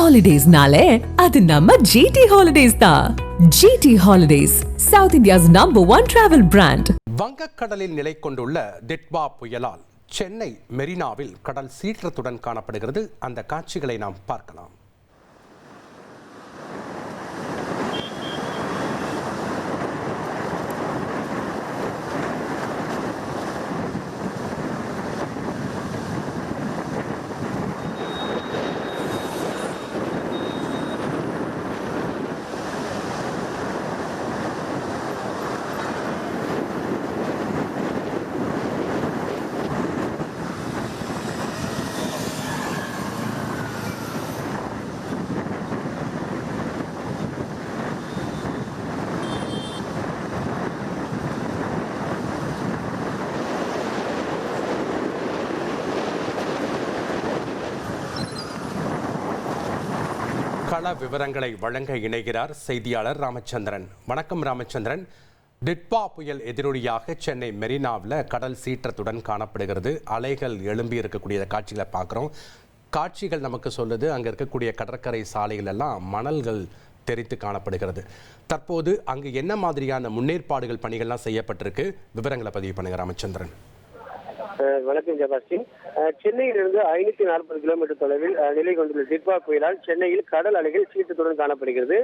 Holidays-nale, அது நம்ம GT Holidays தான். GT Holidays, South India's #1 travel brand. வங்கக்கடலில் நிலை கொண்டுள்ள டிட்வா புயலால் சென்னை மெரினாவில் கடல் சீற்றத்துடன் காணப்படுகிறது. அந்த காட்சிகளை நாம் பார்க்கலாம். கள விவரங்களை வழங்க இணைகிறார் செய்தியாளர் ராமச்சந்திரன். வணக்கம் ராமச்சந்திரன். டிட்வா புயல் எதிரொலியாக சென்னை மெரினாவில் கடல் சீற்றத்துடன் காணப்படுகிறது. அலைகள் எழும்பி இருக்கக்கூடிய காட்சிகளை பார்க்குறோம். காட்சிகள் நமக்கு சொல்லுது அங்கே இருக்கக்கூடிய கடற்கரை சாலைகள் எல்லாம் மணல்கள் தெரித்து காணப்படுகிறது. தற்போது அங்கு என்ன மாதிரியான முன்னேற்பாடுகள் பணிகள்லாம் செய்யப்பட்டிருக்கு? விவரங்களை பதிவு பண்ணுங்க ராமச்சந்திரன். வணக்கம் ஜபாஸ்டின். சென்னையிலிருந்து 540 கிலோமீட்டர் தொலைவில் நிலை கொண்டுள்ள டிட்வா புயலால் சென்னையில் கடல் அலைகள் சீற்றத்துடன் காணப்படுகிறது.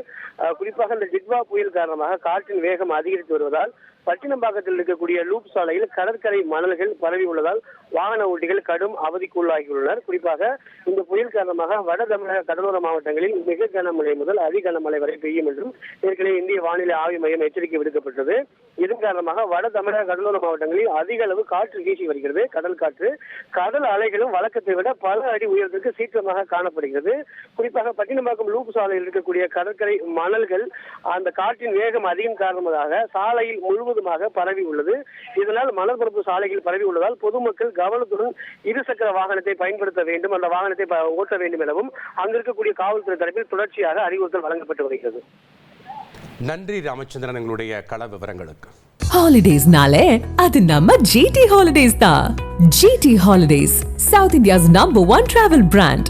குறிப்பாக இந்த டிட்வா புயல் காரணமாக காற்றின் வேகம் அதிகரித்து வருவதால் பட்டினம்பாக்கத்தில் இருக்கக்கூடிய லூப் சாலையில் கடற்கரை மணல்கள் பரவி உள்ளதால் வாகன ஓட்டிகள் கடும் அவதிக்குள்ளாகியுள்ளனர். குறிப்பாக இந்த புயல் காரணமாக வட தமிழக கடலோர மாவட்டங்களில் மிக கனமழை முதல் அதி கனமழை வரை பெய்யும் என்றும் ஏற்கனவே இந்திய வானிலை ஆய்வு மையம் எச்சரிக்கை விடுக்கப்பட்டது. இதன் காரணமாக வட தமிழக கடலோர மாவட்டங்களில் அதிக அளவு காற்று வீசி வருகிறது. கடல் காற்று, கடல் அலைகளும் வழக்கத்தை விட பல அடி உயரத்திற்கு சீற்றமாக காணப்படுகிறது. குறிப்பாக பட்டினம்பாக்கம் லூப் சாலையில் இருக்கக்கூடிய கடற்கரை மணல்கள் அந்த காற்றின் வேகம் அதிகம் காரணமாக சாலையில் முழுவதுமாக பரவி உள்ளது. இதனால் மணல் பரப்பு சாலைகள் பரவி உள்ளதால் பொதுமக்கள் கவனத்துடன் இருசக்கர வாகனத்தை பயன்படுத்த வேண்டும், அந்த வாகனத்தை ஓட்ட வேண்டும் எனவும் அங்கு இருக்கக்கூடிய காவல்துறை தரப்பில் தொடர்ச்சியாக அறிவுறுத்தல் வழங்கப்பட்டு வருகிறது. நன்றி ராமச்சந்திரன், எங்களுடைய கள விவரங்களுக்கு. Holidays-nale, அது நம்ம GT Holidays தான். GT Holidays, South India's #1 travel brand.